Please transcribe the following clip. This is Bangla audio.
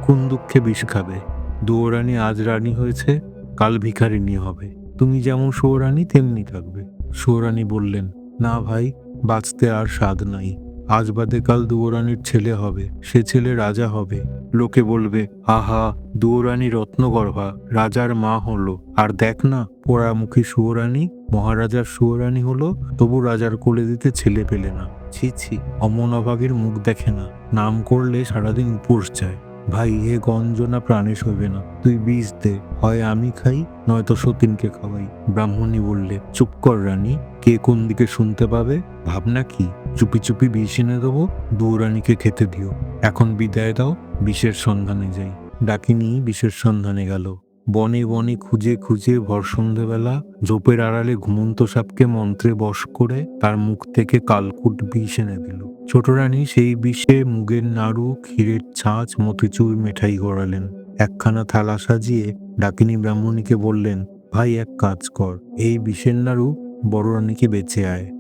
কোন দুঃখে বিষ খাবে? দুয়োরানী আজ রানী হয়েছে, কাল ভিখারিনী হবে। তুমি যেমন সুয়োরানী তেমনি থাকবে। সুয়োরানী বললেন, না ভাই, বাঁচতে আর স্বাদ নাই। আজ বাদে কাল দুয়োরানীর ছেলে হবে, সে ছেলে রাজা হবে। লোকে বলবে, আহা, দুয়োরানী রত্নগর্ভা, রাজার মা হলো। আর দেখ না, পোড়ামুখী সুয়োরানী মহারাজার সুয়োরানী হলো, তবু রাজার কোলে দিতে ছেলে পেলে না। ছি ছি, অমন অভাগীর মুখ দেখে না, নাম করলে সারাদিন উপোস যায়। ভাই, এ গঞ্জনা প্রাণে সইবে না, তুই বীজ দে, হয় আমি খাই নয়তো সতীনকে খাওয়াই। ব্রাহ্মণী বললে, চুপ কর রানী, কে কোন দিকে শুনতে পাবে? ভাবনা কি, চুপি চুপি বিষ এনে দেবো, দুয়োরানীকে খেতে দিও। এখন বিদায় দাও, বিষের সন্ধানে যাই। ডাকিনী বিষের সন্ধানে গেল। বনে বনে খুঁজে খুঁজে ভর সন্ধেবেলা ঝোপের আড়ালে ঘুমন্ত সাপকে মন্ত্রে বশ করে তার মুখ থেকে কালকুট বিষ এনে দিল। ছোট রানী সেই বিষে মুগের নাড়ু, ক্ষীরের ছাঁচ, মতিচুর মিঠাই গড়ালেন। একখানা থালা সাজিয়ে ডাকিনী ব্রাহ্মণীকে বললেন, ভাই এক কাজ কর, এই বিষের নাড়ু বড় রানীকে বেঁচে আয়।